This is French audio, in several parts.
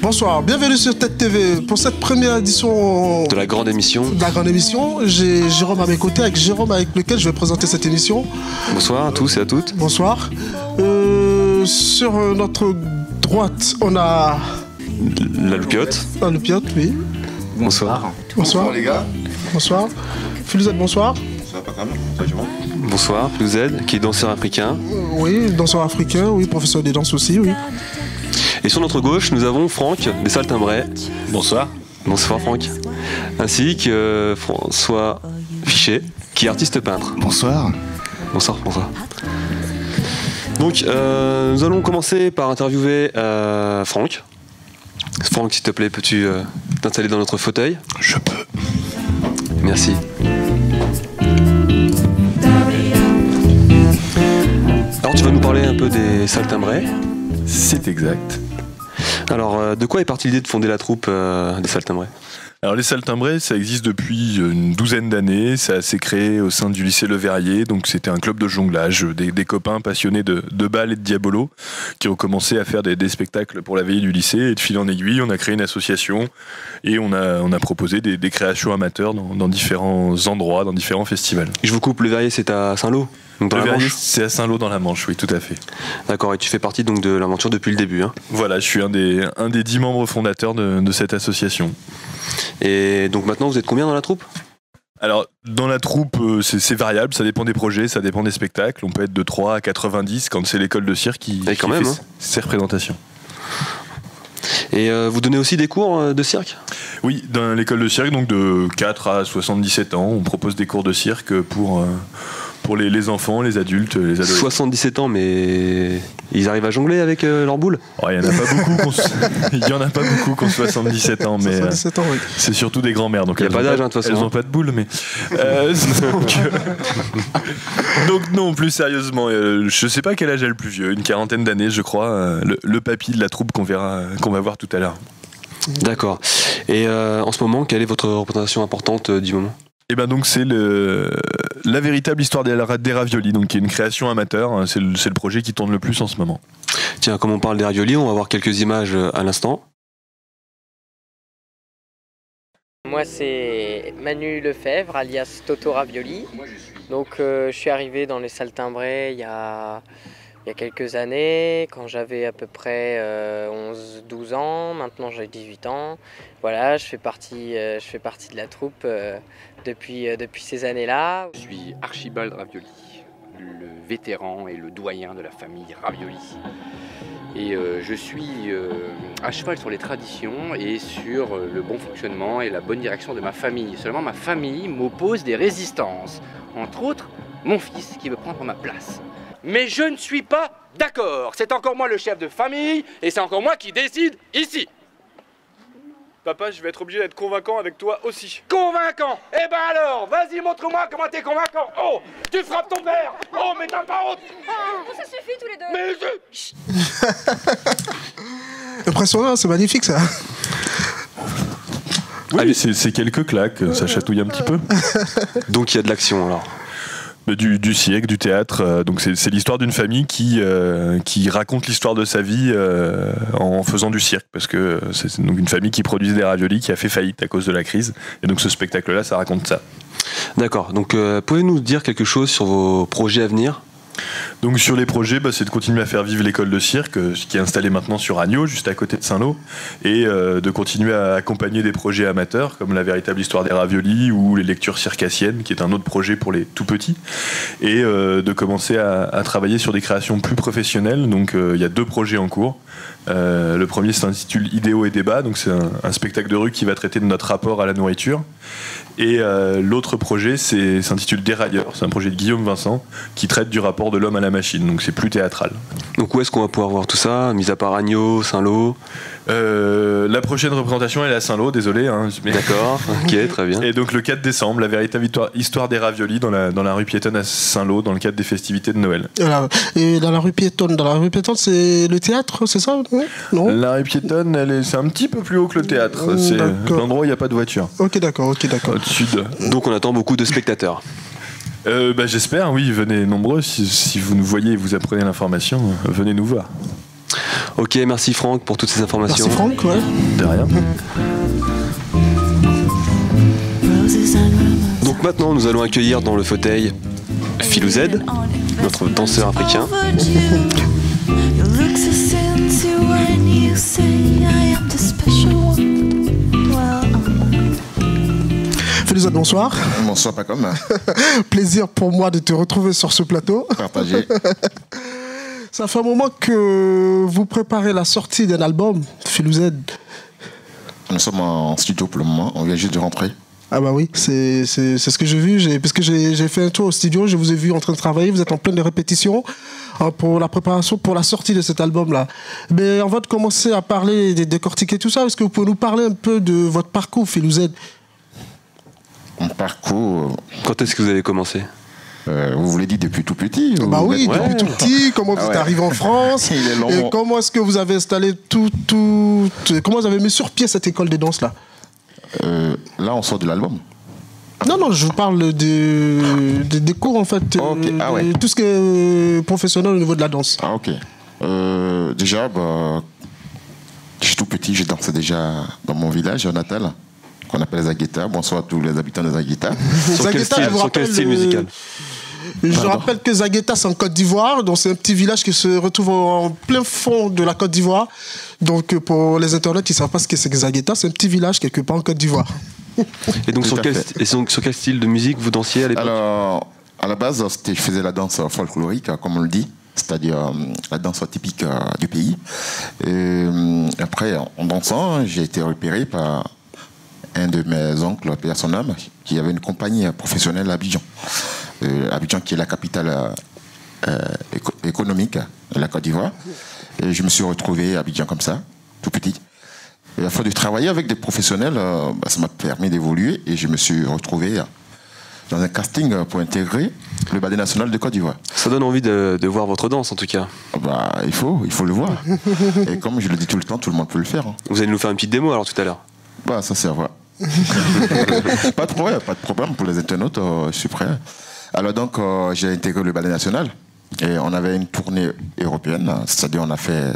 Bonsoir, bienvenue sur TED TV pour cette première édition de la grande émission. J'ai Jérôme à mes côtés, avec lequel je vais présenter cette émission. Bonsoir à tous et à toutes. Bonsoir. Sur notre droite, on a... La Loupiote. La Loupiote, oui. Bonsoir. Bonsoir les gars. Bonsoir. Philouzette, bonsoir. Bonsoir, Philouzette, qui est danseur africain. Oui, danseur africain, oui, professeur des danses aussi, oui. Et sur notre gauche, nous avons Franck, des Saltimbrais. Bonsoir. Bonsoir Franck. Ainsi que François Fichet, qui est artiste peintre. Bonsoir. Bonsoir François. Donc, nous allons commencer par interviewer Franck. Franck, s'il te plaît, peux-tu t'installer dans notre fauteuil? Je peux. Merci. Alors, tu vas nous parler un peu des Saltimbrais. C'est exact. Alors, de quoi est partie l'idée de fonder la troupe des Saltimbrais? Alors les Saltimbrais, ça existe depuis une douzaine d'années, ça s'est créé au sein du lycée Le Verrier, donc c'était un club de jonglage, des copains passionnés de balles et de diabolo qui ont commencé à faire des spectacles pour la veillée du lycée, et de fil en aiguille, on a créé une association et on a proposé des créations amateurs dans différents endroits, dans différents festivals. Je vous coupe, Le Verrier c'est à Saint-Lô? Le Verrier c'est à Saint-Lô dans la Manche, oui tout à fait. D'accord, et tu fais partie donc de l'aventure depuis le début, hein? Voilà, je suis un des 10 membres fondateurs de cette association. Et donc maintenant vous êtes combien dans la troupe? Alors dans la troupe c'est variable, ça dépend des projets, ça dépend des spectacles, on peut être de 3 à 90 quand c'est l'école de cirque qui fait ses représentations. Et vous donnez aussi des cours de cirque? Oui, dans l'école de cirque, donc de 4 à 77 ans, on propose des cours de cirque pour les enfants, les adultes, les adolescents. 77 ans, mais ils arrivent à jongler avec leur boule? Oh, il n'y en a pas beaucoup qui ont 77 ans, mais 77 ans, oui. C'est surtout des grands-mères. Donc il n'y a pas d'âge, de toute façon. Elles n'ont pas de boule, mais... donc non, plus sérieusement, je ne sais pas quel âge est le plus vieux, une quarantaine d'années, je crois, le papy de la troupe qu'on va voir tout à l'heure. D'accord. Et en ce moment, quelle est votre représentation importante du moment? Et ben donc c'est la véritable histoire des raviolis, donc qui est une création amateur, c'est le projet qui tourne le plus en ce moment. Tiens, comme on parle des raviolis, on va voir quelques images à l'instant. Moi c'est Manu Lefebvre alias Toto Ravioli. Donc je suis arrivé dans les Saltimbrais il y a quelques années, quand j'avais à peu près 11-12 ans, maintenant j'ai 18 ans. Voilà, je fais partie de la troupe depuis ces années-là. Je suis Archibald Ravioli, le vétéran et le doyen de la famille Ravioli. Et je suis à cheval sur les traditions et sur le bon fonctionnement et la bonne direction de ma famille. Seulement ma famille m'oppose des résistances, entre autres mon fils qui veut prendre ma place. Mais je ne suis pas d'accord. C'est encore moi le chef de famille et c'est encore moi qui décide ici. Papa, je vais être obligé d'être convaincant avec toi aussi. Convaincant? Eh ben alors, vas-y, montre-moi comment t'es convaincant. Oh, tu frappes ton père. Oh, mais t'as pas honte. Oh, ça suffit tous les deux. Mais Impressionnant, c'est magnifique ça. Oui, c'est quelques claques, ça chatouille un petit peu. Donc il y a de l'action alors? Du siècle, du théâtre, donc c'est l'histoire d'une famille qui raconte l'histoire de sa vie en faisant du cirque, parce que c'est donc une famille qui produisait des raviolis qui a fait faillite à cause de la crise, et donc ce spectacle-là, ça raconte ça. D'accord, donc pouvez-vous nous dire quelque chose sur vos projets à venir? Donc sur les projets, c'est de continuer à faire vivre l'école de cirque, qui est installée maintenant sur Agneau, juste à côté de Saint-Lô, et de continuer à accompagner des projets amateurs, comme la véritable histoire des raviolis ou les lectures circassiennes, qui est un autre projet pour les tout petits, et de commencer à travailler sur des créations plus professionnelles. Donc il y a 2 projets en cours. Le premier s'intitule Idéaux et débats, donc c'est un spectacle de rue qui va traiter de notre rapport à la nourriture. Et l'autre projet s'intitule Dérailleur, c'est un projet de Guillaume Vincent qui traite du rapport de l'homme à la machine, donc c'est plus théâtral. Donc où est-ce qu'on va pouvoir voir tout ça, mis à part Agneau, Saint-Lô? La prochaine représentation elle est à Saint-Lô, désolé. Mais... D'accord, ok, très bien. Et donc le 4 décembre, la véritable histoire des raviolis dans la rue piétonne à Saint-Lô, dans le cadre des festivités de Noël. Et dans la rue piétonne, c'est le théâtre, c'est ça? Non. La rue piétonne, c'est un petit peu plus haut que le théâtre. C'est l'endroit où il n'y a pas de voiture. Ok, d'accord. Au-dessus de... Donc on attend beaucoup de spectateurs. J'espère, oui, venez nombreux. Si vous nous voyez et vous apprenez l'information, venez nous voir. Ok, merci Franck pour toutes ces informations. Merci Franck, ouais. De rien. Donc maintenant, nous allons accueillir dans le fauteuil Philou Z, notre danseur africain. Philou Z, bonsoir. Bonsoir, pas comme. Plaisir pour moi de te retrouver sur ce plateau. Partagé. Ça fait un moment que vous préparez la sortie d'un album, Philou Z. Nous sommes en studio pour le moment, on vient juste de rentrer. Ah bah oui, c'est ce que j'ai vu, parce que j'ai fait un tour au studio, je vous ai vu en train de travailler, vous êtes en pleine répétition pour la préparation, pour la sortie de cet album-là. Mais avant de commencer à parler, de décortiquer tout ça, est-ce que vous pouvez nous parler un peu de votre parcours, Philou Z? Mon parcours, Quand est-ce que vous avez commencé? vous voulez dire depuis tout petit Bah ou oui, maintenant? depuis tout petit, comment vous êtes arrivé en France, Il est long. et comment est-ce que vous avez installé comment vous avez mis sur pied cette école de danse-là? Là, on sort de l'album. Non, je vous parle des cours, en fait, Ok, ah ouais. de tout ce qui est professionnel au niveau de la danse. Ah, ok. Déjà, bah, je suis tout petit, je dansais déjà dans mon village natal, qu'on appelle Zagueta. Bonsoir à tous les habitants de Zagueta. Sur quel Zagueta, je vous style, sur quel rappelle, style musical? Je Pardon. rappelle que Zagueta, c'est en Côte d'Ivoire, donc c'est un petit village qui se retrouve en plein fond de la Côte d'Ivoire. Donc pour les internautes qui ne savent pas ce que c'est que Zagueta, c'est un petit village quelque part en Côte d'Ivoire. Et donc, Tout sur à quel, fait. et donc, sur quel style de musique vous dansiez à l'époque? Alors, à la base, je faisais la danse folklorique, comme on le dit, c'est-à-dire la danse typique du pays. Et après, en dansant, j'ai été repéré par un de mes oncles, paix à son âme, qui avait une compagnie professionnelle à Abidjan. Abidjan, qui est la capitale économique de la Côte d'Ivoire. Et je me suis retrouvé à Abidjan comme ça, tout petit. Et à force de travailler avec des professionnels, ça m'a permis d'évoluer et je me suis retrouvé dans un casting pour intégrer le Ballet National de Côte d'Ivoire. Ça donne envie de voir votre danse en tout cas. Bah, il faut le voir. Et comme je le dis tout le temps, tout le monde peut le faire. Hein. Vous allez nous faire une petite démo alors tout à l'heure. Bah, ça c'est à voir. Pas de problème pour les internautes, je suis prêt. Alors donc, j'ai intégré le Ballet National et on avait une tournée européenne, c'est-à-dire on a fait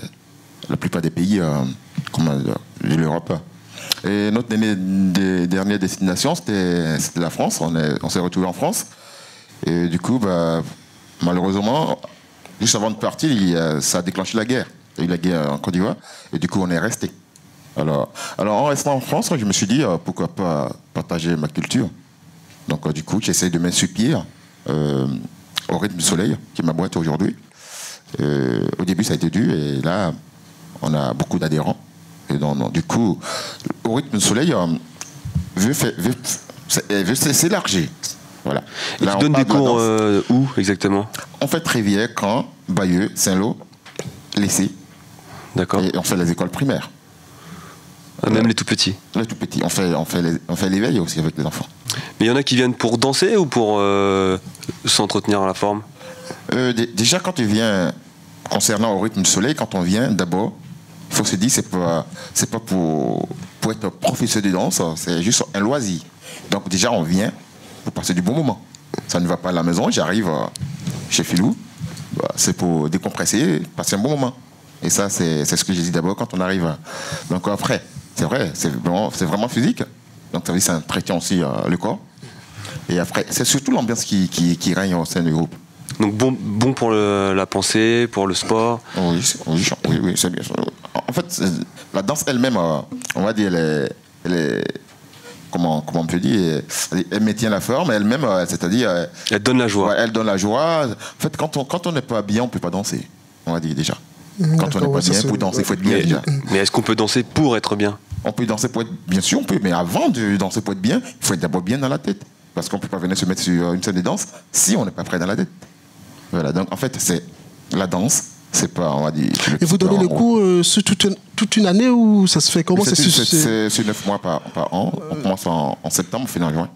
la plupart des pays de l'Europe. Et notre dernière destination, c'était la France. On s'est retrouvés en France. Et du coup, bah, malheureusement, juste avant de partir, ça a déclenché la guerre. Il y a eu la guerre en Côte d'Ivoire. Et du coup, on est resté. Alors en restant en France, je me suis dit, pourquoi pas partager ma culture. Donc, du coup, j'essaie de m'insuppir au rythme du soleil, qui est ma boîte aujourd'hui. Au début, ça a été dur. Et là, on a beaucoup d'adhérents. Et donc, du coup, au rythme du soleil, veut s'élargir. Voilà. Et Là, tu on donnes parle des de la cours danse. où exactement? On fait Trévière, Caen, Bayeux, Saint-Lô, Lessé. D'accord. Et on fait les écoles primaires. Ah, même les tout petits. Les tout petits. On fait l'éveil aussi avec les enfants. Mais il y en a qui viennent pour danser ou pour s'entretenir à la forme? Déjà, quand tu viens, concernant au rythme du soleil, quand on vient, d'abord, il faut se dire, c'est pas pour être professeur de danse, c'est juste un loisir. Donc déjà, on vient pour passer du bon moment. Ça ne va pas à la maison, j'arrive chez Philou, c'est pour décompresser, passer un bon moment. Et ça, c'est ce que j'ai dit d'abord quand on arrive. Donc après, c'est vrai, c'est vraiment physique. Donc ça veut dire ça entretient aussi le corps. Et après, c'est surtout l'ambiance qui règne au sein du groupe. Donc bon pour la pensée, pour le sport. Oui, c'est bien. En fait, la danse elle-même, on va dire, comment on peut dire, elle maintient la forme elle-même, c'est-à-dire... Elle donne la joie. Ouais, elle donne la joie. En fait, quand on n'est pas bien, on ne peut pas danser, on va dire déjà. Quand on n'est pas bien, pour danser, il faut être bien déjà. Mais est-ce qu'on peut danser pour être bien? On peut danser pour être... Bien sûr, on peut, mais avant de danser pour être bien, il faut être d'abord bien dans la tête. Parce qu'on ne peut pas venir se mettre sur une scène de danse si on n'est pas prêt dans la tête. Voilà, donc en fait, c'est la danse, c'est pas, on va dire... Et vous donnez les cours sur toute une année ou ça se fait comment? C'est 9 mois par an. On commence en septembre, on finit en juin.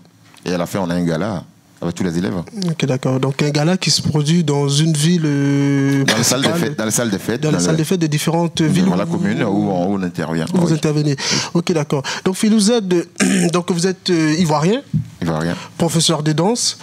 Et à la fin, on a un gala avec tous les élèves. Ok, d'accord. Donc un gala qui se produit dans une ville... Dans les salles de fête. Dans les salles de fête de différentes villes. Dans la commune où on intervient. Où vous intervenez. Ok, d'accord. Donc Philou Z, donc vous êtes ivoirien. Ivoirien. Professeur de danse.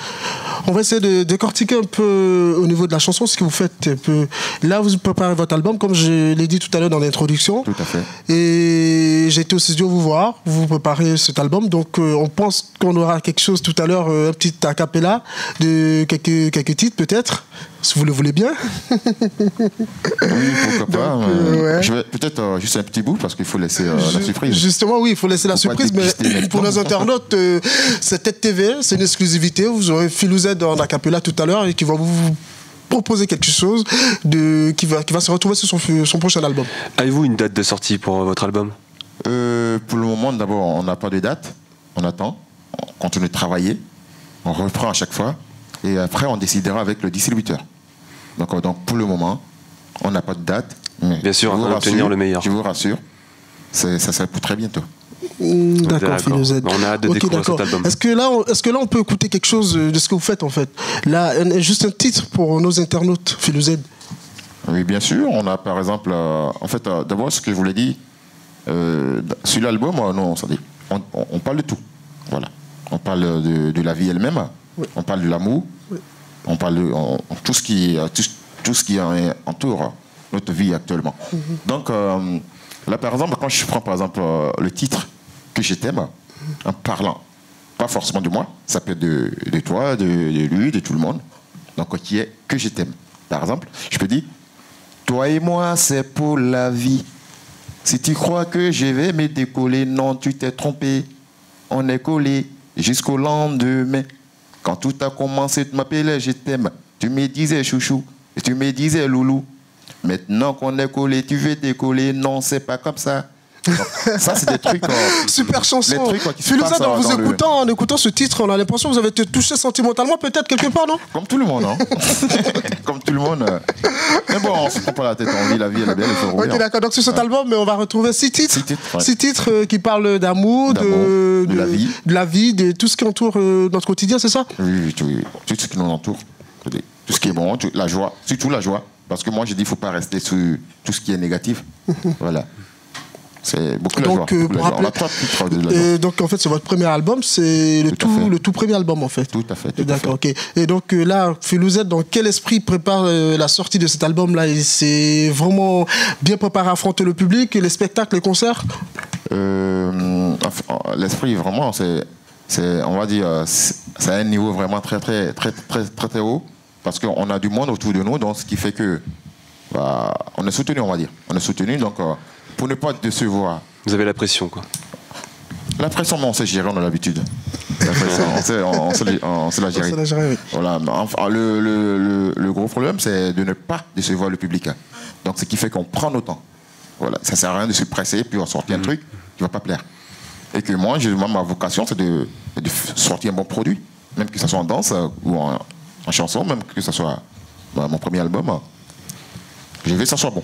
On va essayer de décortiquer un peu au niveau de la chanson ce que vous faites. Un peu. Là, vous préparez votre album, comme je l'ai dit tout à l'heure dans l'introduction. Tout à fait. Et j'ai été au studio vous voir, vous préparez cet album. Donc, on pense qu'on aura quelque chose tout à l'heure, un petit a cappella de quelques titres peut-être, si vous le voulez bien. Oui, pourquoi pas. ouais. Je vais peut-être juste un petit bout parce qu'il faut laisser la surprise. Justement, oui, il faut laisser la surprise, mais pour nos internautes, c'est Tête TV, c'est une exclusivité. Vous aurez Philouzed en acapella tout à l'heure et qui va vous proposer quelque chose qui va se retrouver sur son prochain album. Avez-vous une date de sortie pour votre album? Pour le moment, d'abord, on n'a pas de date. On attend, on continue de travailler, on reprend à chaque fois et après, on décidera avec le distributeur. Donc pour le moment, on n'a pas de date. Bien sûr, on va obtenir le meilleur. Je vous rassure, ça sera pour très bientôt. D'accord, Philouzed. On a hâte de découvrir cet album. Est-ce que là, on peut écouter quelque chose de ce que vous faites en fait? Là, juste un titre pour nos internautes, Philouzed. Oui, bien sûr. On a par exemple, d'abord ce que je vous l'ai dit, sur l'album, on parle de tout. Voilà. On parle de la vie elle-même. Oui. On parle de l'amour. Oui. On parle de tout ce qui entoure notre vie actuellement. Donc là, par exemple, quand je prends par exemple le titre que je t'aime, en parlant, pas forcément de moi, ça peut être de toi, de lui, de tout le monde, donc qui est que je t'aime. Par exemple, je peux dire, toi et moi, c'est pour la vie. Si tu crois que je vais me décoller, non, tu t'es trompé. On est collé jusqu'au lendemain. Quand tout a commencé, tu m'appelais, je t'aime. Tu me disais chouchou, et tu me disais loulou. Maintenant qu'on est collé, tu veux décoller, non, c'est pas comme ça. Donc, ça, c'est des trucs. Super chanson. Philouzed, en écoutant ce titre, on a l'impression que vous avez été touché sentimentalement, peut-être quelque part, non? Comme tout le monde, hein. Comme tout le monde. Mais bon, on se prend pas la tête, on vit la vie, elle est belle, il faut rouler. Ok, d'accord. Donc sur cet album, on va retrouver 6 titres. 6 titres, ouais. 6 titres qui parlent d'amour, de la vie, de tout ce qui entoure notre quotidien, c'est ça? Oui, tout ce qui nous entoure. Tout ce qui est bon, la joie, surtout la joie. Parce que moi, je dis, il ne faut pas rester sur tout ce qui est négatif. Voilà. C'est beaucoup de joie. On a 3 titres de la joie. Donc, en fait, c'est votre premier album, c'est le tout premier album, en fait. Tout à fait. D'accord, ok. Et donc, là, Philouzed, dans quel esprit prépare la sortie de cet album-là? C'est vraiment bien préparé à affronter le public, les spectacles, les concerts? L'esprit, vraiment, on va dire, c'est un niveau vraiment très, très, très, très, très, très haut. Parce qu'on a du monde autour de nous, donc ce qui fait que on est soutenu, on va dire. On est soutenu, donc pour ne pas décevoir. Vous avez la pression, quoi. La pression, mais on sait gérer, on a l'habitude. La pression, on sait la gérer. Oui. Voilà. Le gros problème, c'est de ne pas décevoir le public. Donc ce qui fait qu'on prend nos temps. Voilà. Ça ne sert à rien de se presser, puis on sortir un truc qui ne va pas plaire. Et que moi, ma vocation, c'est de sortir un bon produit, même que ce soit en danse ou en chanson, même que ce soit mon premier album, je veux que ça soit bon.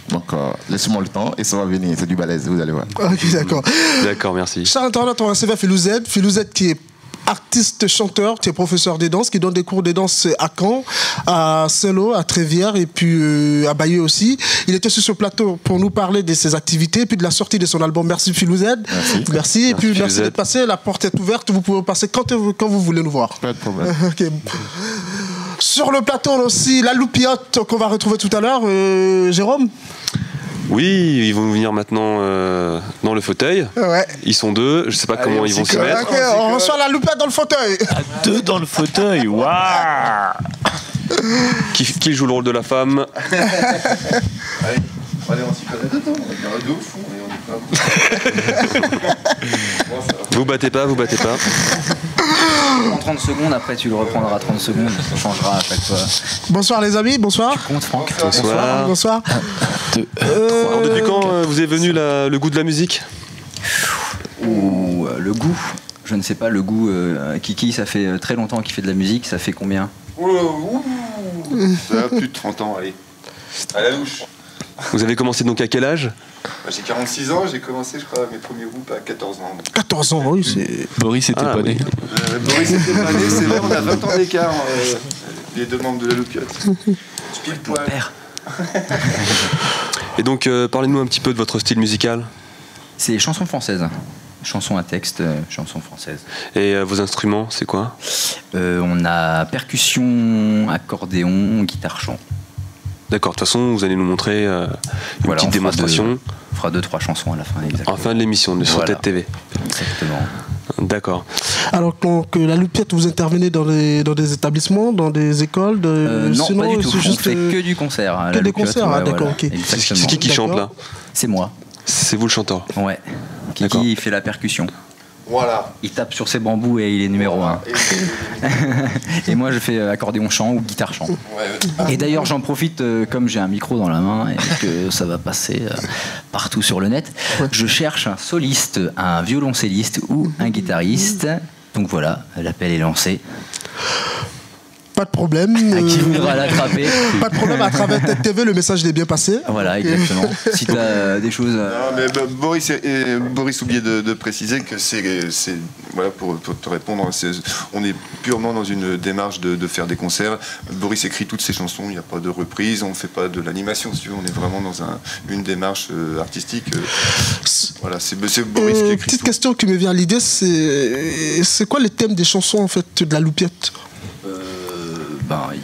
Donc laissez-moi le temps et ça va venir, c'est du balèze, vous allez voir. Ok, d'accord. D'accord, merci. Chers internautes, on va recevoir Philouzed. Philouzed qui est artiste chanteur, qui est professeur de danse, qui donne des cours de danse à Caen, à Saint-Lô, à Trévière et puis à Bayeux aussi. Il était sur ce plateau pour nous parler de ses activités et puis de la sortie de son album. Merci Philouzed. Merci. Et puis merci d'être passé. La porte est ouverte. Vous pouvez passer quand vous voulez nous voir. Pas de problème. Okay. Sur le plateau, on a aussi la loupiote qu'on va retrouver tout à l'heure. Jérôme? Oui, ils vont venir maintenant dans le fauteuil. Ouais. Ils sont 2, je sais pas comment ils vont se mettre. Okay, on reçoit la loupiote dans le fauteuil. 2 dans le fauteuil, waouh. Qui joue le rôle de la femme? Allez, on s'y connaît dedans, on est de fou, mais on est pas. Vous battez pas. En 30 secondes, après tu le reprendras 30 secondes, on changera à chaque fois. Bonsoir les amis, bonsoir. Tu comptes, Franck? Bonsoir. 1, 2, 3. Alors depuis quand vous est venu le goût de la musique? Le goût, je ne sais pas, le goût. Kiki, ça fait très longtemps qu'il fait de la musique, ça fait combien? Ça a plus de 30 ans, allez. À la louche. Vous avez commencé donc à quel âge? J'ai 46 ans, j'ai commencé, je crois, mes premiers groupes à 14 ans. 14 ans, oui, c'est... Boris était pas né. Boris était pas né, c'est vrai, on a 20 ans d'écart, les 2 membres de la loupiote. Pile poil. Et donc, parlez-nous un petit peu de votre style musical. C'est chansons françaises. chanson à texte, chanson française. Et vos instruments, c'est quoi? On a percussion, accordéon, guitare-chant. D'accord, de toute façon, vous allez nous montrer une petite démonstration. On fera 2-3 chansons à la fin, exactement. En fin de l'émission, sur TED TV. Exactement. D'accord. Alors, donc, la Loupiette, vous intervenez dans des établissements, dans des écoles non, sinon, pas du tout. c'est juste, on fait que du concert. Que des concerts, d'accord, ok. C'est qui chante là? C'est moi. C'est vous le chanteur? Ouais. Kiki, il fait la percussion. Voilà. Il tape sur ses bambous et il est numéro 1. Et moi, je fais accordéon-chant ou guitare-chant. Et d'ailleurs, j'en profite, comme j'ai un micro dans la main et que ça va passer partout sur le net, je cherche un soliste, un violoncelliste ou un guitariste. Donc voilà, l'appel est lancé. Pas de problème. À qui voudra l'attraper. Pas de problème, à travers TED TV, le message est bien passé. Voilà, exactement. Si tu as des choses... Non, mais Boris oubliait de préciser que c'est voilà, pour te répondre, on est purement dans une démarche de faire des concerts. Boris écrit toutes ses chansons, il n'y a pas de reprise, on ne fait pas de l'animation, si tu veux, on est vraiment dans une démarche artistique. Voilà, c'est Boris qui écrit. Petite question qui me vient à l'idée, c'est quoi les thèmes des chansons en fait de la Loupiette?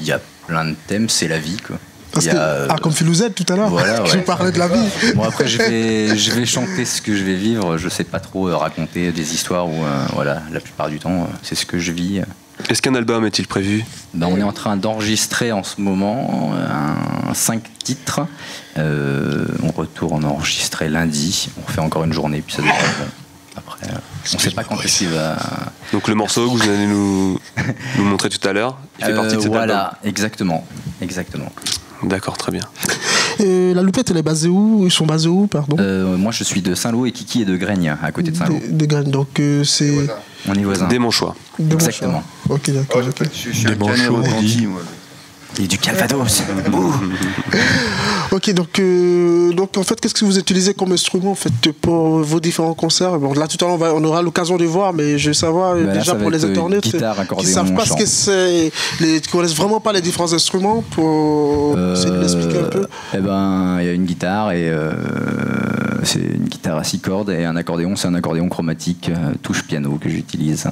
Il y a plein de thèmes, c'est la vie, quoi. Parce comme Philouzette tout à l'heure, voilà, je parlais de la vie. Bon, après, je vais chanter ce que je vais vivre. Je sais pas trop raconter des histoires où, voilà, la plupart du temps, c'est ce que je vis. Est-ce qu'un album est-il prévu? On est en train d'enregistrer en ce moment 5 titres. On retourne enregistrer lundi. On refait encore une journée, puis ça devrait être bon. Après, on ne sait pas quand est-ce qu'il va... Donc le morceau que vous allez nous montrer tout à l'heure, il fait partie de cet album. Voilà, exactement. D'accord, très bien. Et la Loupiette, elle est basée où? Ils sont basés où, pardon? Moi, je suis de Saint-Lô et Kiki est de Graigne, à côté de Saint-Lô. De Graigne, donc c'est... On est voisins. Des Monchois. Exactement. Ok, d'accord. Je suis un Canet repenti, moi. Et du Calvados. Ok, donc en fait, qu'est-ce que vous utilisez comme instrument en fait pour vos différents concerts? Bon, là tout à l'heure on aura l'occasion de voir, mais je veux savoir déjà pour les internautes qui ne savent pas ce que c'est, qui connaissent vraiment pas les différents instruments, pour essayer de l'expliquer un peu. Il y a une guitare et c'est une guitare à 6 cordes et un accordéon, c'est un accordéon chromatique touche piano que j'utilise.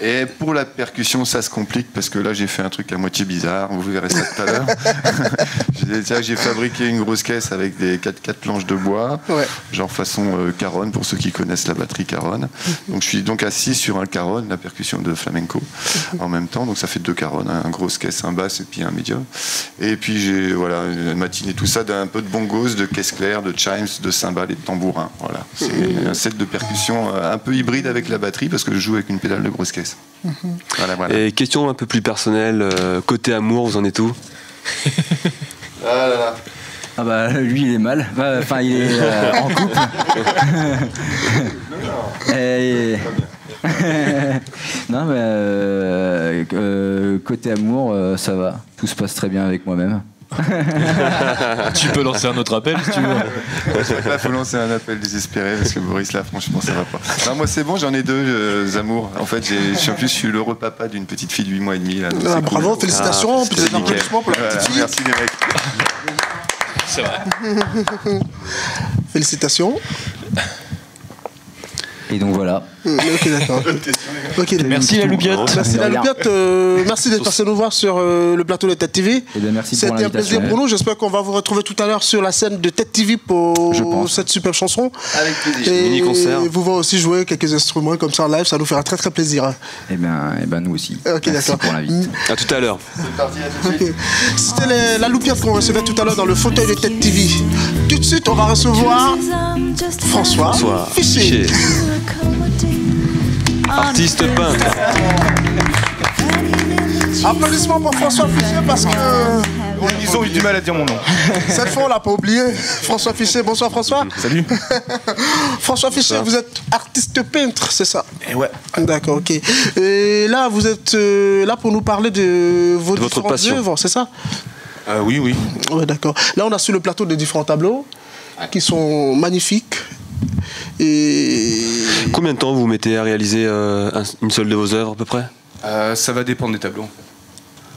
Et pour la percussion, ça se complique parce que là, j'ai fait un truc à moitié bizarre. Vous verrez ça tout à l'heure. J'ai fabriqué une grosse caisse avec des 4 planches de bois, genre façon caronne, pour ceux qui connaissent la batterie caronne. Donc, je suis donc assis sur un caronne, la percussion de flamenco, en même temps. Donc, ça fait 2 caronnes, une grosse caisse, un basse et puis un médium. Et puis, j'ai une matinée, tout ça, d'un peu de bongos, de caisse claire, de chimes, de cymbales et de tambourins. Voilà. C'est un set de percussion un peu hybride avec la batterie parce que je joue avec une pédale de grosse caisse. Voilà. Et question un peu plus personnelle, côté amour, vous en êtes où? Lui il est mal, enfin il est en couple. Non mais côté amour ça va, tout se passe très bien avec moi-même. Tu peux lancer un autre appel si tu veux. Il faut lancer un appel désespéré parce que Boris là franchement ça va pas. Non, moi c'est bon, j'en ai 2 amours. En fait je suis l'heureux papa d'une petite fille de 8 mois et demi là, bravo, cool. félicitations, peut-être un applaudissement pour la petite fille. Merci les mecs. C'est vrai. Félicitations. Et donc voilà. Ok, d'accord. Merci la Loupiette. Merci la Loupiette. Merci d'être passé nous voir sur le plateau de TED TV. Merci pour C'était un plaisir pour nous. J'espère qu'on va vous retrouver tout à l'heure sur la scène de TED TV pour cette superbe chanson. Avec plaisir. Et mini-concert. vous voir aussi jouer quelques instruments comme ça en live, ça nous fera très très plaisir. Et ben nous aussi. Ok, merci d'accord. pour l'invite. À tout à l'heure. C'est parti, à tout de suite. C'était la Loupiette qu'on recevait tout à l'heure dans le fauteuil de TED TV. Tout de suite, on va recevoir François Fiché. Artiste peintre. Applaudissements pour François Fiché parce que Ils ont eu du mal à dire mon nom. cette fois on l'a pas oublié. François Fiché, bonsoir François. Salut. François Fiché, vous êtes artiste peintre, c'est ça? Et ouais. D'accord, ok. Et là vous êtes là pour nous parler de vos votre différentes passion. œuvres, c'est ça? Oui. Ouais, d'accord. Là on a sur le plateau des différents tableaux qui sont magnifiques. Et Combien de temps vous mettez à réaliser une seule de vos œuvres à peu près? Ça va dépendre des tableaux en fait.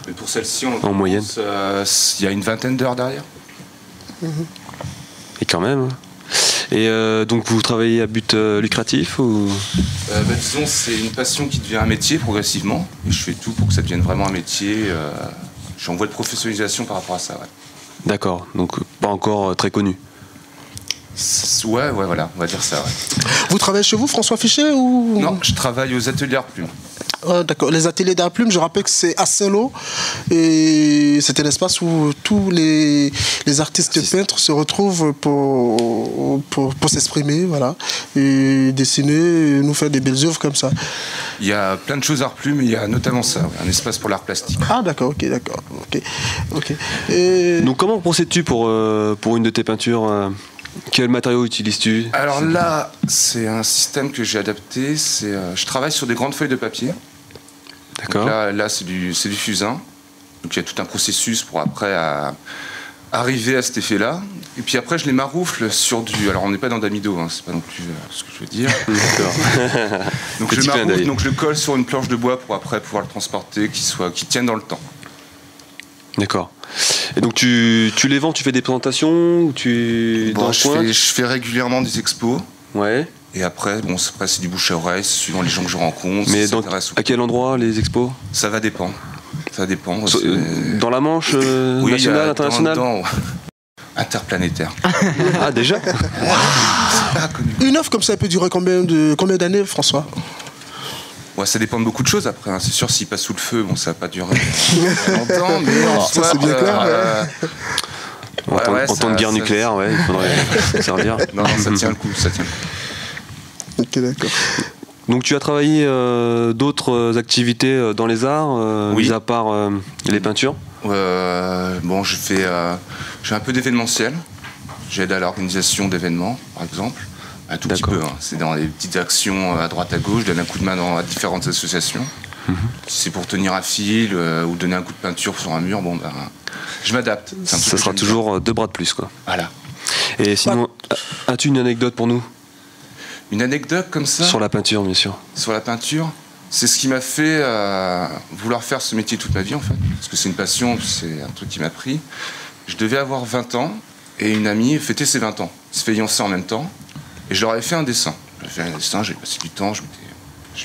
Mais pour celle-ci, En moyenne. il y a une vingtaine d'heures derrière. Et quand même. Et donc vous travaillez à but lucratif ou... Disons, c'est une passion qui devient un métier progressivement. Et je fais tout pour que ça devienne vraiment un métier. Je suis en voie de professionnalisation par rapport à ça. Ouais. D'accord, donc pas encore très connu. Ouais, voilà, on va dire ça. Ouais. Vous travaillez chez vous, François Fichet ou... Non, je travaille aux ateliers Art Plume. D'accord, les ateliers d'Art Plume, je rappelle que c'est à Saint-Lô et c'est un espace où tous les artistes peintres se retrouvent pour s'exprimer, voilà, et dessiner, et nous faire des belles œuvres comme ça. Il y a plein de choses Art Plume, il y a notamment ça, ouais, un espace pour l'art plastique. Ah d'accord, ok. Et... Donc comment procèdes-tu pour une de tes peintures quel matériau utilises-tu? Alors là, c'est un système que j'ai adapté. Je travaille sur des grandes feuilles de papier. D'accord. Là c'est du fusain. Donc il y a tout un processus pour après arriver à cet effet-là. Et puis après, je les maroufle sur du... Alors on n'est pas dans d'amido, hein, c'est pas non plus ce que je veux dire. D'accord. Donc je maroufle, donc je le colle sur une planche de bois pour après pouvoir le transporter, qu'il tienne dans le temps. D'accord. Et donc tu les vends, tu fais des présentations ou je fais régulièrement des expos. Ouais. Et après, c'est du bouche à oreille, suivant les gens que je rencontre. Mais à quel endroit les expos? Ça va dépendre. Ça dépend. Dans la Manche nationale, internationale? Interplanétaire. Ah déjà? Une œuvre comme ça peut durer combien d'années, François? Ouais, ça dépend de beaucoup de choses après. Hein. C'est sûr, s'il passe sous le feu, ça va pas durer longtemps, mais en soi, c'est bien clair. En temps de guerre nucléaire, il faudrait servir. Non, ça tient le coup, Ok, d'accord. Donc tu as travaillé d'autres activités dans les arts, mis à part les peintures? Je fais un peu d'événementiel. J'aide à l'organisation d'événements, par exemple. Un tout petit peu, hein. C'est dans les petites actions à droite à gauche, je donne un coup de main à différentes associations. Si c'est pour tenir un fil ou donner un coup de peinture sur un mur, je m'adapte. Ça sera toujours 2 bras de plus, quoi. Voilà. Et sinon, as-tu une anecdote pour nous? Une anecdote comme ça? Sur la peinture, bien sûr. Sur la peinture, c'est ce qui m'a fait vouloir faire ce métier toute ma vie, en fait. Parce que c'est une passion, c'est un truc qui m'a pris. Je devais avoir 20 ans et une amie fêtait ses 20 ans. Ils se fiançaient en même temps. Et je leur avais fait un dessin. J'ai passé du temps, je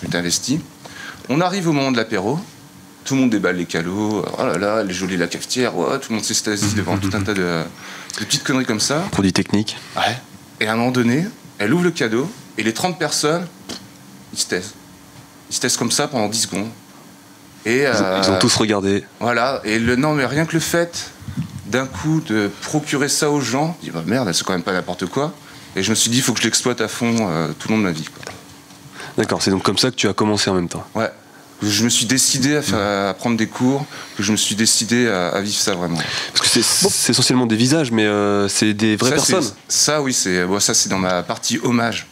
m'étais investi. On arrive au moment de l'apéro, tout le monde déballe les calots, oh là là, elle est jolie la cafetière, ouais, tout le monde s'extasie devant tout un tas de petites conneries comme ça. Produits techniques. Ouais. Et à un moment donné, elle ouvre le cadeau, et les 30 personnes, ils se taisent. Ils se taisent comme ça pendant 10 secondes. Et, ils ont tous regardé. Voilà, et mais rien que le fait d'un coup de procurer ça aux gens, je dis merde, c'est quand même pas n'importe quoi. Et je me suis dit, il faut que je l'exploite à fond tout le long de ma vie. D'accord, c'est donc comme ça que tu as commencé en même temps. Ouais, je me suis décidé à prendre des cours, que je me suis décidé à vivre ça vraiment. Parce que c'est essentiellement des visages, mais c'est des vraies personnes. Ça, oui, c'est dans ma partie hommage.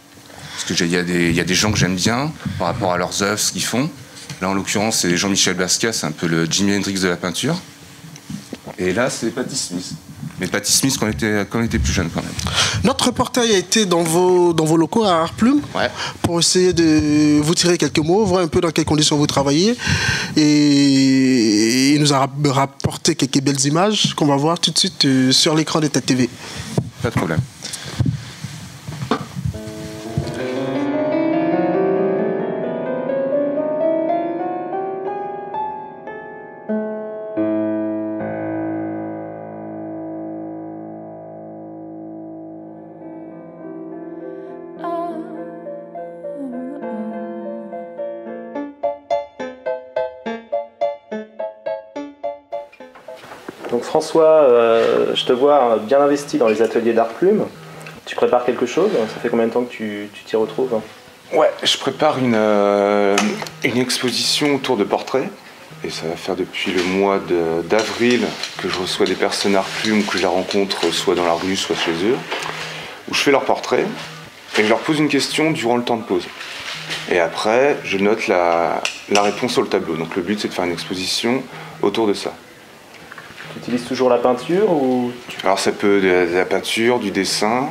Parce qu'il y a des gens que j'aime bien par rapport à leurs œuvres, ce qu'ils font. Là, en l'occurrence, c'est Jean-Michel Basquiat, c'est un peu le Jimi Hendrix de la peinture. Et là, c'est Patti Smith. Mais Patti Smith quand on était plus jeune quand même. Notre reportage a été dans vos locaux à Art Plume pour essayer de vous tirer quelques mots, voir un peu dans quelles conditions vous travaillez. Et il nous a rapporté quelques belles images qu'on va voir tout de suite sur l'écran de ta TV. Pas de problème. Donc François, je te vois bien investi dans les ateliers d'Art Plume. Tu prépares quelque chose? Ça fait combien de temps que tu t'y retrouves? Ouais, je prépare une exposition autour de portraits. Et ça va faire depuis le mois d'avril que je reçois des personnes Art Plume, que je les rencontre soit dans la rue, soit chez eux, où je fais leurs portraits et je leur pose une question durant le temps de pause. Et après, je note la réponse sur le tableau. Donc le but, c'est de faire une exposition autour de ça. Tu utilises toujours la peinture ou... Alors ça peut de la peinture, du dessin,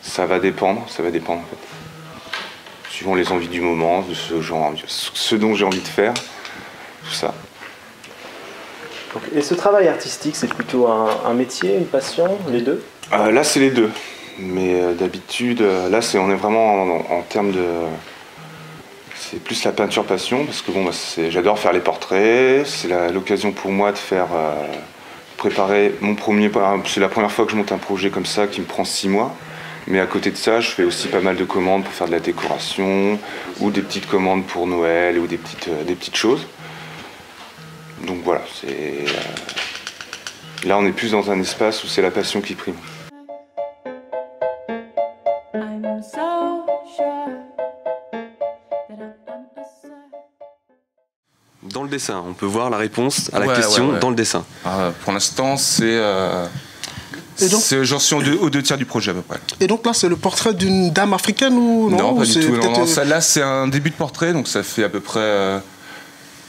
ça va dépendre en fait. Suivant les envies du moment, de ce dont j'ai envie de faire, tout ça. Et ce travail artistique, c'est plutôt un métier, une passion, les deux? Là, c'est les deux. Mais d'habitude, là, on est vraiment en termes de... C'est plus la peinture passion, parce que bon, j'adore faire les portraits. C'est l'occasion pour moi de préparer mon premier... C'est la première fois que je monte un projet comme ça qui me prend 6 mois. Mais à côté de ça, je fais aussi pas mal de commandes pour faire de la décoration ou des petites commandes pour Noël ou des petites choses. Donc voilà, là on est plus dans un espace où c'est la passion qui prime. Dans le dessin, on peut voir la réponse à la question dans le dessin. Pour l'instant, j'en suis aux 2 tiers du projet à peu près. Et donc là, c'est le portrait d'une dame africaine ou non? Non, pas du tout. Non, là, c'est un début de portrait, donc ça fait à peu près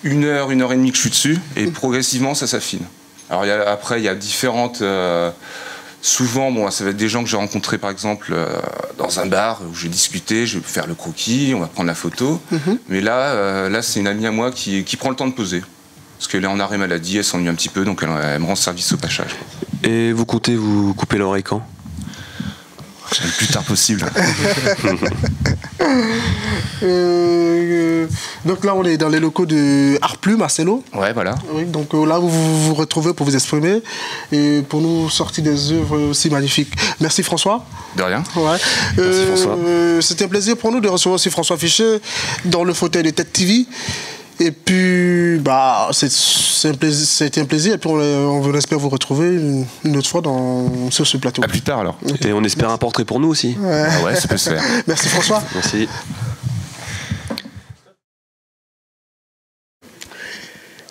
1 heure et demie que je suis dessus, et progressivement, ça s'affine. Alors après, il y a différentes... souvent, bon, ça va être des gens que j'ai rencontrés, par exemple, dans un bar où je vais discuter, je vais faire le croquis, on va prendre la photo. Mais là, c'est une amie à moi qui prend le temps de poser. Parce qu'elle est en arrêt maladie, elle s'ennuie un petit peu, donc elle me rend service au pachage. Et vous comptez vous couper l'oreille quand? Le plus tard possible. Donc là, on est dans les locaux de Art Plume à Cello. Ouais, voilà. Oui, donc là, vous vous retrouvez pour vous exprimer et pour nous sortir des œuvres aussi magnifiques. Merci François. De rien. Ouais. Merci François. C'était un plaisir pour nous de recevoir aussi François Fichet dans le fauteuil de Tête TV. Et puis, c'était un plaisir. Et puis, on espère vous retrouver une autre fois sur ce plateau. À plus tard alors. Et on espère un portrait pour nous aussi. Ouais, ça peut se faire. Merci François. Merci.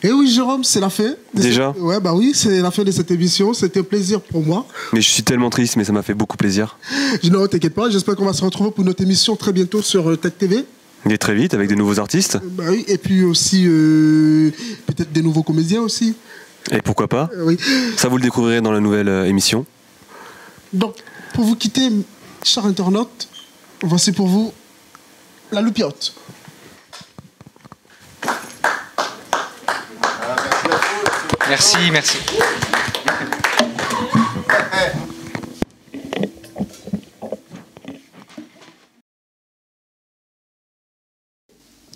Et oui, Jérôme, c'est la fin. Déjà Ouais, bah oui, c'est la fin de cette émission. C'était un plaisir pour moi. Mais je suis tellement triste, mais ça m'a fait beaucoup plaisir. Non, t'inquiète pas. J'espère qu'on va se retrouver pour notre émission très bientôt sur Tête TV. Et très vite, avec de nouveaux artistes. Bah oui, et puis aussi, peut-être des nouveaux comédiens aussi. Et pourquoi pas Oui. Ça, vous le découvrirez dans la nouvelle émission. Donc, pour vous quitter, chers internautes, voici pour vous la loupiote. Merci.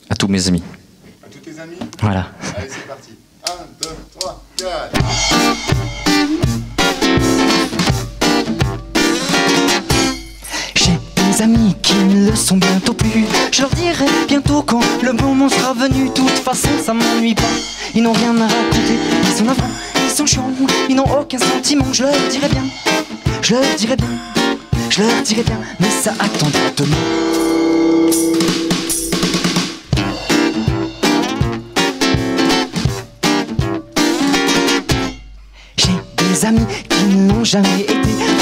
À tous mes amis. À tous tes amis? Voilà. Allez, c'est parti. 1, 2, 3, 4. J'ai des amis qui ne le sont bientôt plus. Je leur dirai bientôt quand le moment sera venu. De toute façon, ça m'ennuie pas. Ils n'ont rien à raconter. Ils sont navrants, ils sont chiants. Ils n'ont aucun sentiment. Je leur dirai bien. Je leur dirai bien. Je leur dirai bien. Mais ça attendra demain. Des amis qui ne l'ont jamais été.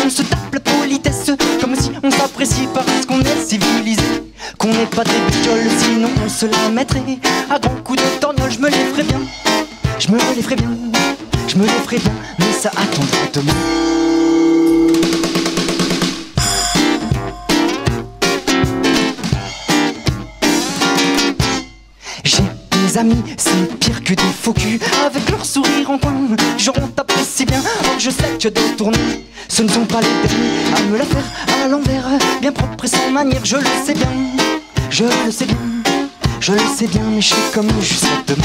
On se tape la politesse comme si on s'apprécie parce qu'on est civilisé. Qu'on n'est pas des bidioles, sinon on se la mettrait à grands coups de torgnole. Je me les ferais bien, je me les ferais bien, je me les ferais bien, mais ça attendra demain. J'ai des amis, c'est pire que des faux culs. Avec leur sourire en coin, genre on t'apprécie bien. Or je sais que des tournées, ce ne sont pas les derniers à me la faire à l'envers, bien propre et sans manière. Je le sais bien, je le sais bien, je le sais bien, mais je suis comme jusqu'à demain.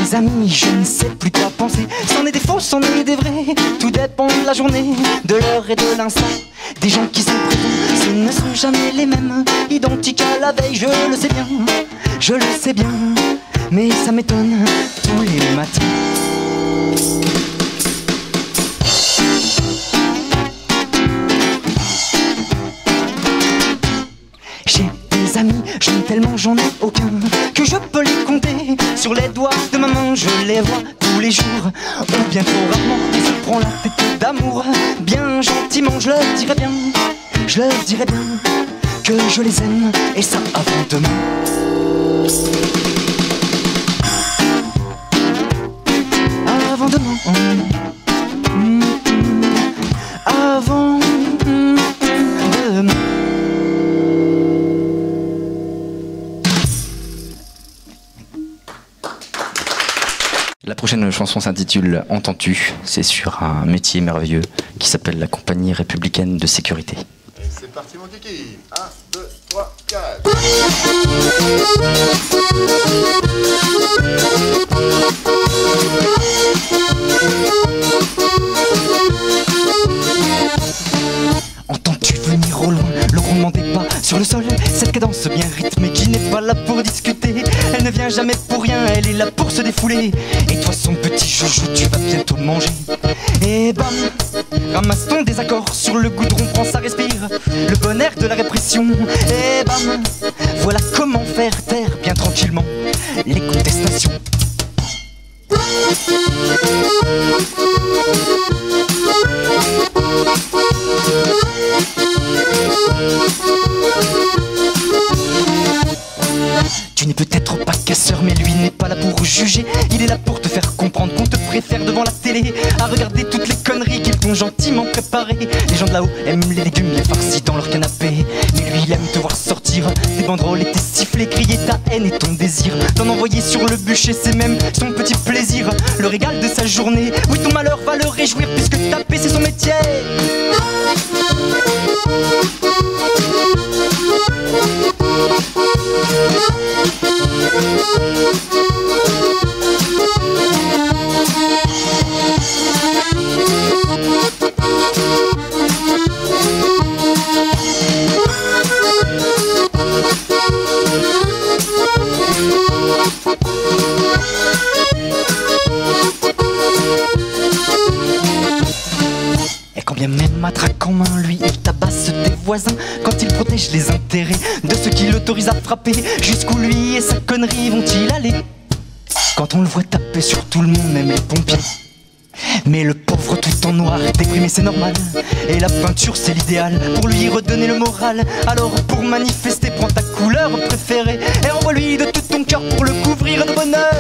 Des amis, je ne sais plus quoi penser. C'en est des faux, c'en est des vrais. Tout dépend de la journée, de l'heure et de l'instant. Des gens qui sont présents, ce ne sont jamais les mêmes. Identiques à la veille, je le sais bien, je le sais bien. Mais ça m'étonne tous les matins. J'ai des amis, tellement j'en ai aucun que je peux les compter sur les doigts de ma main. Je les vois tous les jours, ou bien trop rarement. On se prend la tête d'amour, bien gentiment. Je leur dirai bien, je leur dirai bien que je les aime, et ça avant demain. Avant demain. Avant demain. La prochaine chanson s'intitule Entends-tu? C'est sur un métier merveilleux qui s'appelle la Compagnie républicaine de sécurité. C'est parti mon kiki. 1, 2, 3, 4. Entends-tu venir au loin le roulement des pas sur le sol? Cette cadence bien rythmée qui n'est pas là pour discuter. Elle ne vient jamais pour rien, elle est là pour se défouler. Et toi son petit joujou, tu vas bientôt le manger. Et bam, ramasse ton désaccord sur le goudron, prends ça respire. Le bon air de la répression. Et bam, voilà comment faire taire bien tranquillement les contestations. Tu n'es peut-être pas casseur, mais lui n'est pas là pour juger. Il est là pour te faire comprendre qu'on te préfère devant la télé à regarder toutes les conneries qu'ils t'ont gentiment préparées. Les gens de là-haut aiment les légumes, les farcis dans leur canapé. Mais lui, il aime te voir sortir des banderoles et tes sifflets, crier ta haine et ton désir d'en envoyer sur le bûcher, c'est même son petit plaisir, le régal de sa journée. Oui, ton malheur va le réjouir puisque taper c'est son métier. Et quand bien même matraque en main, lui il tabasse tes voisins quand il protège les intérêts de ceux qui l'autorisent à frapper. Jusqu'où lui et sa connerie vont-ils aller quand on le voit taper sur tout le monde, même les pompiers? Mais le pauvre tout en noir, déprimé c'est normal. Et la peinture c'est l'idéal pour lui redonner le moral. Alors pour manifester, prends ta couleur préférée et envoie-lui de tout ton cœur pour le couvrir de bonheur.